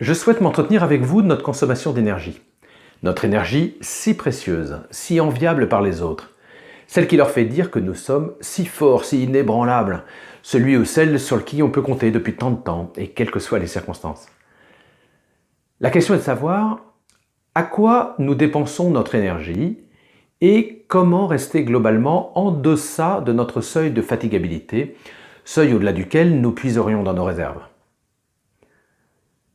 Je souhaite m'entretenir avec vous de notre consommation d'énergie. Notre énergie si précieuse, si enviable par les autres. Celle qui leur fait dire que nous sommes si forts, si inébranlables. Celui ou celle sur qui on peut compter depuis tant de temps, et quelles que soient les circonstances. La question est de savoir à quoi nous dépensons notre énergie et comment rester globalement en deçà de notre seuil de fatigabilité, seuil au-delà duquel nous puiserions dans nos réserves.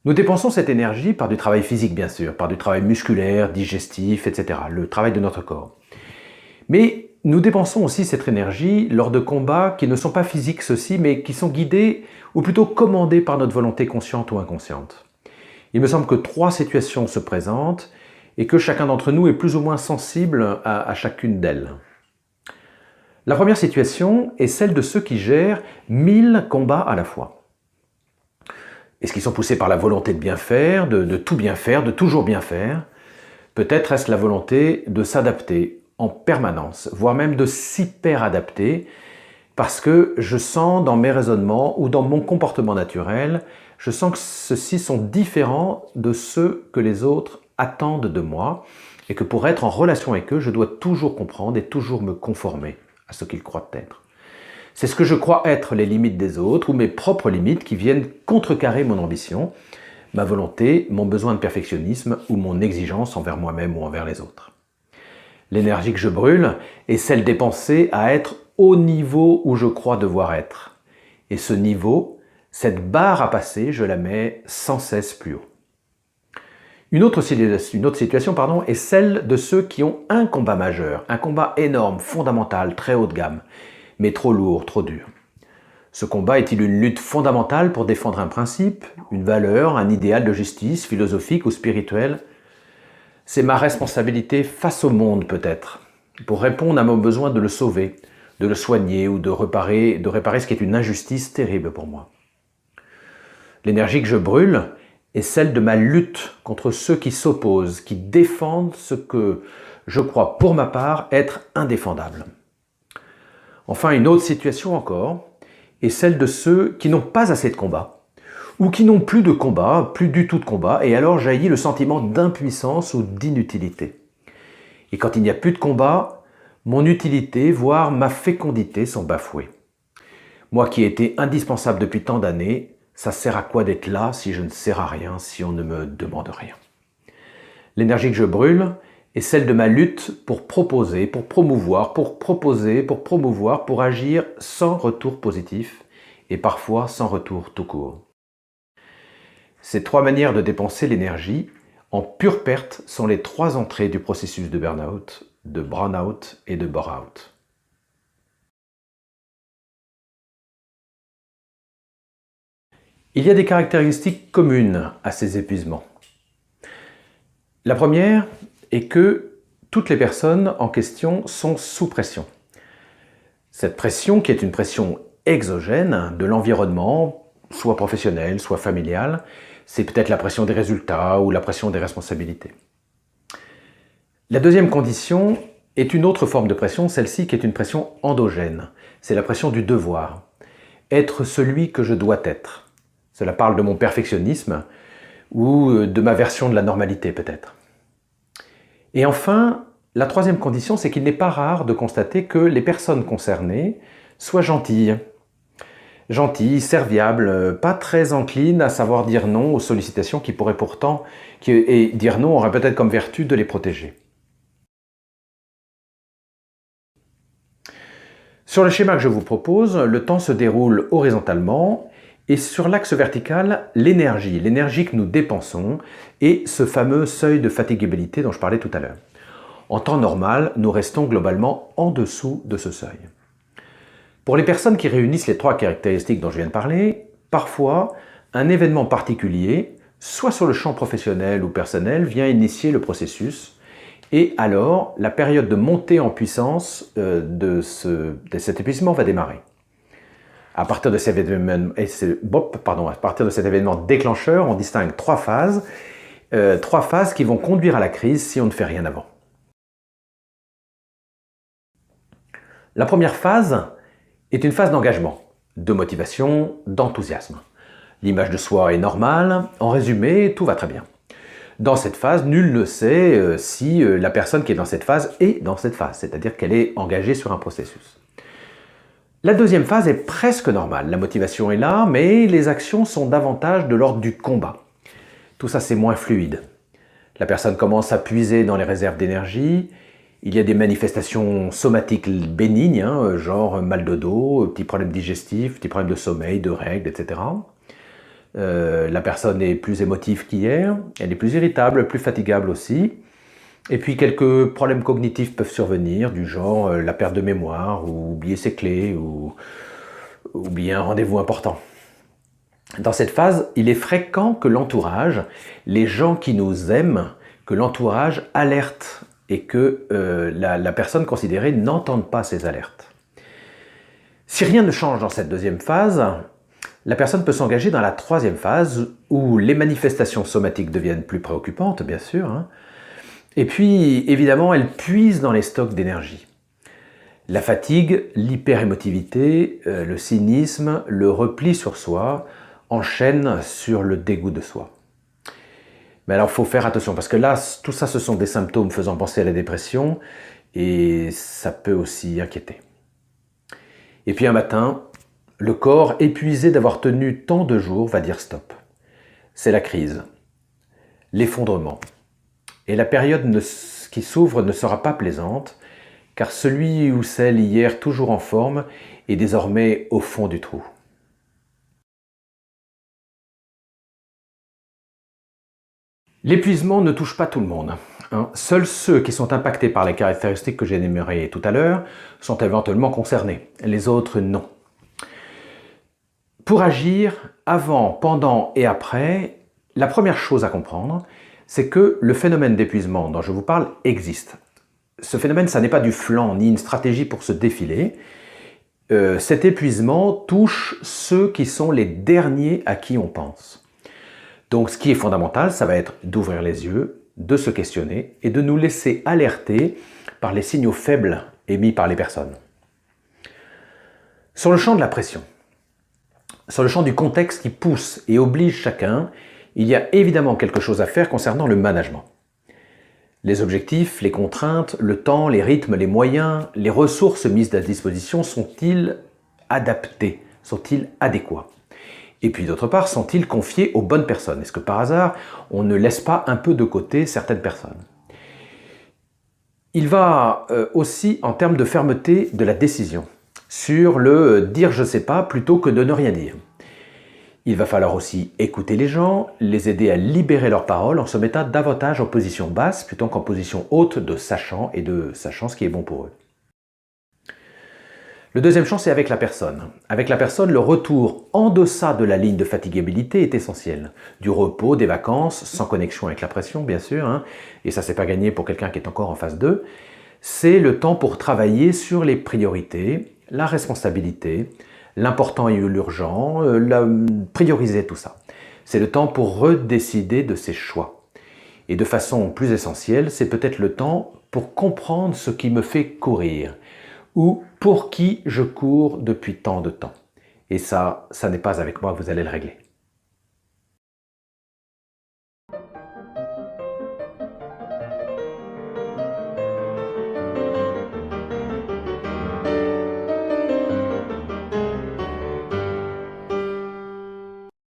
Nous dépensons cette énergie par du travail physique bien sûr, par du travail musculaire, digestif, etc., le travail de notre corps. Mais nous dépensons aussi cette énergie lors de combats qui ne sont pas physiques ceux-ci, mais qui sont guidés ou plutôt commandés par notre volonté consciente ou inconsciente. Il me semble que 3 situations se présentent et que chacun d'entre nous est plus ou moins sensible à chacune d'elles. La première situation est celle de ceux qui gèrent 1000 combats à la fois. Est-ce qu'ils sont poussés par la volonté de bien faire, de tout bien faire, de toujours bien faire? Peut-être est-ce la volonté de s'adapter en permanence, voire même de s'hyper-adapter, parce que je sens dans mes raisonnements ou dans mon comportement naturel, je sens que ceux-ci sont différents de ceux que les autres attendent de moi, et que pour être en relation avec eux, je dois toujours comprendre et toujours me conformer à ce qu'ils croient être. C'est ce que je crois être les limites des autres ou mes propres limites qui viennent contrecarrer mon ambition, ma volonté, mon besoin de perfectionnisme ou mon exigence envers moi-même ou envers les autres. L'énergie que je brûle est celle dépensée à être au niveau où je crois devoir être. Et ce niveau, cette barre à passer, je la mets sans cesse plus haut. Une autre situation est celle de ceux qui ont un combat majeur, un combat énorme, fondamental, très haut de gamme, mais trop lourd, trop dur. Ce combat est-il une lutte fondamentale pour défendre un principe, une valeur, un idéal de justice, philosophique ou spirituel? C'est ma responsabilité face au monde peut-être, pour répondre à mon besoin de le sauver, de le soigner ou de réparer ce qui est une injustice terrible pour moi. L'énergie que je brûle est celle de ma lutte contre ceux qui s'opposent, qui défendent ce que je crois pour ma part être indéfendable. Enfin, une autre situation encore est celle de ceux qui n'ont pas assez de combat, ou qui n'ont plus de combat, plus du tout de combat, et alors jaillit le sentiment d'impuissance ou d'inutilité. Et quand il n'y a plus de combat, mon utilité, voire ma fécondité sont bafouées. Moi qui ai été indispensable depuis tant d'années, ça sert à quoi d'être là si je ne sers à rien, si on ne me demande rien? L'énergie que je brûle est celle de ma lutte pour proposer, pour promouvoir, pour agir sans retour positif et parfois sans retour tout court. Ces 3 manières de dépenser l'énergie en pure perte sont les 3 entrées du processus de burn-out, de burn-out et de bore-out. Il y a des caractéristiques communes à ces épuisements. La première est que toutes les personnes en question sont sous pression. Cette pression, qui est une pression exogène de l'environnement, soit professionnel, soit familial, c'est peut-être la pression des résultats ou la pression des responsabilités. La deuxième condition est une autre forme de pression, celle-ci qui est une pression endogène. C'est la pression du devoir. Être celui que je dois être. Cela parle de mon perfectionnisme ou de ma version de la normalité peut-être. Et enfin, la troisième condition, c'est qu'il n'est pas rare de constater que les personnes concernées soient gentilles, serviables, pas très enclines à savoir dire non aux sollicitations qui pourraient pourtant, et dire non aurait peut-être comme vertu de les protéger. Sur le schéma que je vous propose, le temps se déroule horizontalement et sur l'axe vertical, l'énergie que nous dépensons et ce fameux seuil de fatigabilité dont je parlais tout à l'heure. En temps normal, nous restons globalement en dessous de ce seuil. Pour les personnes qui réunissent les 3 caractéristiques dont je viens de parler, parfois, un événement particulier, soit sur le champ professionnel ou personnel, vient initier le processus et alors la période de montée en puissance de cet épuisement va démarrer. À partir de cet événement déclencheur, on distingue 3 phases qui vont conduire à la crise si on ne fait rien avant. La première phase est une phase d'engagement, de motivation, d'enthousiasme. L'image de soi est normale. En résumé, tout va très bien. Dans cette phase, nul ne sait si la personne qui est dans cette phase est dans cette phase, c'est-à-dire qu'elle est engagée sur un processus. La deuxième phase est presque normale. La motivation est là, mais les actions sont davantage de l'ordre du combat. Tout ça, c'est moins fluide. La personne commence à puiser dans les réserves d'énergie. Il y a des manifestations somatiques bénignes, genre mal de dos, petits problèmes digestifs, petits problèmes de sommeil, de règles, etc. La personne est plus émotive qu'hier, elle est plus irritable, plus fatigable aussi. Et puis quelques problèmes cognitifs peuvent survenir, du genre la perte de mémoire, ou oublier ses clés, ou oublier un rendez-vous important. Dans cette phase, il est fréquent que l'entourage, les gens qui nous aiment, que l'entourage alerte et que la personne considérée n'entende pas ces alertes. Si rien ne change dans cette deuxième phase, la personne peut s'engager dans la troisième phase où les manifestations somatiques deviennent plus préoccupantes, bien sûr. Et puis, évidemment, elle puise dans les stocks d'énergie. La fatigue, l'hyperémotivité, le cynisme, le repli sur soi enchaînent sur le dégoût de soi. Mais alors, il faut faire attention, parce que là, tout ça, ce sont des symptômes faisant penser à la dépression, et ça peut aussi inquiéter. Et puis un matin, le corps, épuisé d'avoir tenu tant de jours, va dire stop. C'est la crise, l'effondrement. Et la période qui s'ouvre ne sera pas plaisante, car celui ou celle hier toujours en forme est désormais au fond du trou. L'épuisement ne touche pas tout le monde. Seuls ceux qui sont impactés par les caractéristiques que j'ai énumérées tout à l'heure sont éventuellement concernés. Les autres, non. Pour agir, avant, pendant et après, la première chose à comprendre, c'est que le phénomène d'épuisement dont je vous parle existe. Ce phénomène, ça n'est pas du flan ni une stratégie pour se défiler. Cet épuisement touche ceux qui sont les derniers à qui on pense. Donc ce qui est fondamental, ça va être d'ouvrir les yeux, de se questionner et de nous laisser alerter par les signaux faibles émis par les personnes. Sur le champ de la pression, sur le champ du contexte qui pousse et oblige chacun, il y a évidemment quelque chose à faire concernant le management. Les objectifs, les contraintes, le temps, les rythmes, les moyens, les ressources mises à disposition sont-ils adaptés? Sont-ils adéquats? Et puis d'autre part, sont-ils confiés aux bonnes personnes? Est-ce que par hasard, on ne laisse pas un peu de côté certaines personnes? Il va aussi en termes de fermeté de la décision, sur le dire je sais pas plutôt que de ne rien dire. Il va falloir aussi écouter les gens, les aider à libérer leurs paroles en se mettant davantage en position basse plutôt qu'en position haute de sachant et de sachant ce qui est bon pour eux. Le deuxième champ, c'est avec la personne. Avec la personne, le retour en deçà de la ligne de fatigabilité est essentiel. Du repos, des vacances, sans connexion avec la pression, bien sûr, et ça, c'est pas gagné pour quelqu'un qui est encore en phase 2. C'est le temps pour travailler sur les priorités, la responsabilité, l'important et l'urgent, prioriser tout ça. C'est le temps pour redécider de ses choix. Et de façon plus essentielle, c'est peut-être le temps pour comprendre ce qui me fait courir, ou pour qui je cours depuis tant de temps. Et ça n'est pas avec moi que vous allez le régler.